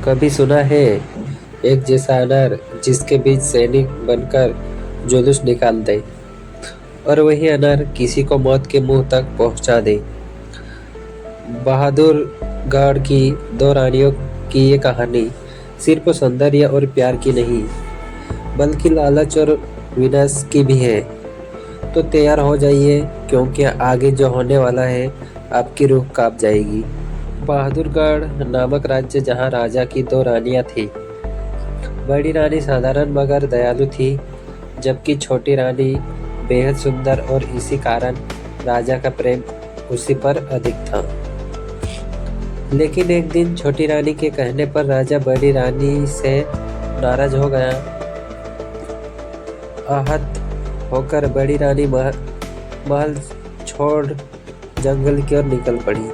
कभी सुना है एक जैसा अनार जिसके बीच सैनिक बनकर जुलूस निकाल दे और वही अनार किसी को मौत के मुंह तक पहुंचा दे। बहादुरगढ़ की दो रानियों की ये कहानी सिर्फ सौंदर्य और प्यार की नहीं बल्कि लालच और विनाश की भी है। तो तैयार हो जाइए क्योंकि आगे जो होने वाला है आपकी रूह कांप जाएगी। बहादुरगढ़ नामक राज्य जहाँ राजा की दो रानियां थी। बड़ी रानी साधारण मगर दयालु थी, जबकि छोटी रानी बेहद सुंदर और इसी कारण राजा का प्रेम उसी पर अधिक था। लेकिन एक दिन छोटी रानी के कहने पर राजा बड़ी रानी से नाराज हो गया। आहत होकर बड़ी रानी महल छोड़ जंगल की ओर निकल पड़ी।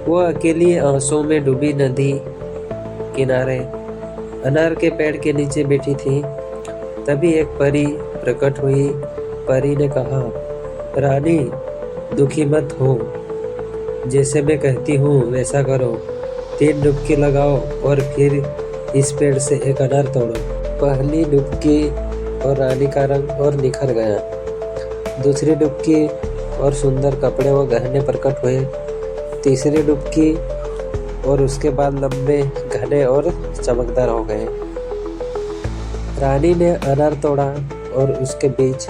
वो अकेली आंसुओं में डूबी नदी किनारे अनार के पेड़ के नीचे बैठी थी। तभी एक परी प्रकट हुई। परी ने कहा, रानी दुखी मत हो, जैसे मैं कहती हूँ वैसा करो। 3 डुबकी लगाओ और फिर इस पेड़ से एक अनार तोड़ो। पहली डुबकी और रानी का रंग और निखर गया। दूसरी डुबकी और सुंदर कपड़े व गहने प्रकट हुए। तीसरी डुबकी और उसके बाद लंबे घने और चमकदार हो गए। रानी ने अनार तोड़ा और उसके बीच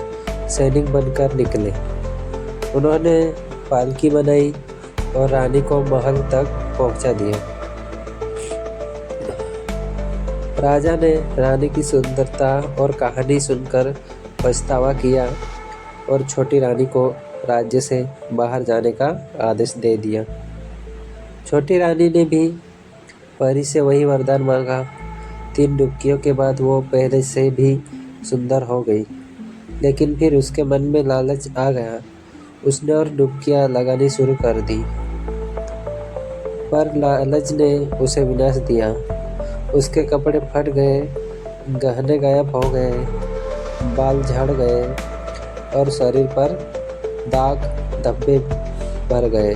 सैनिक बनकर निकले। उन्होंने पालकी बनाई और रानी को महल तक पहुंचा दिया। राजा ने रानी की सुंदरता और कहानी सुनकर पछतावा किया और छोटी रानी को राज्य से बाहर जाने का आदेश दे दिया। छोटी रानी ने भी परी से वही वरदान मांगा। 3 डुबकियों के बाद वो पहले से भी सुंदर हो गई, लेकिन फिर उसके मन में लालच आ गया। उसने और डुबकियां लगानी शुरू कर दी, पर लालच ने उसे विनाश दिया। उसके कपड़े फट गए, गहने गायब हो गए, बाल झड़ गए और शरीर पर दाग धब्बे भर गए।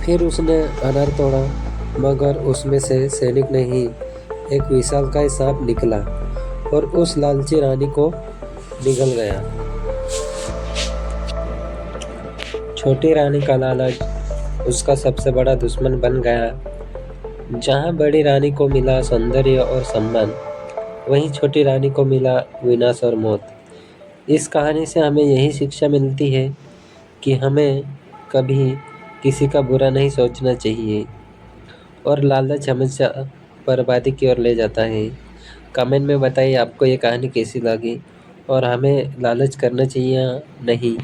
फिर उसने अनार तोड़ा, मगर उसमें से सैनिक नहीं, एक विशालकाय सांप निकला और उस लालची रानी को निगल गया। छोटी रानी का लालच उसका सबसे बड़ा दुश्मन बन गया। जहाँ बड़ी रानी को मिला सौंदर्य और सम्मान, वहीं छोटी रानी को मिला विनाश और मौत। इस कहानी से हमें यही शिक्षा मिलती है कि हमें कभी किसी का बुरा नहीं सोचना चाहिए और लालच हमेशा बर्बादी की ओर ले जाता है। कमेंट में बताइए आपको ये कहानी कैसी लगी और हमें लालच करना चाहिए या नहीं।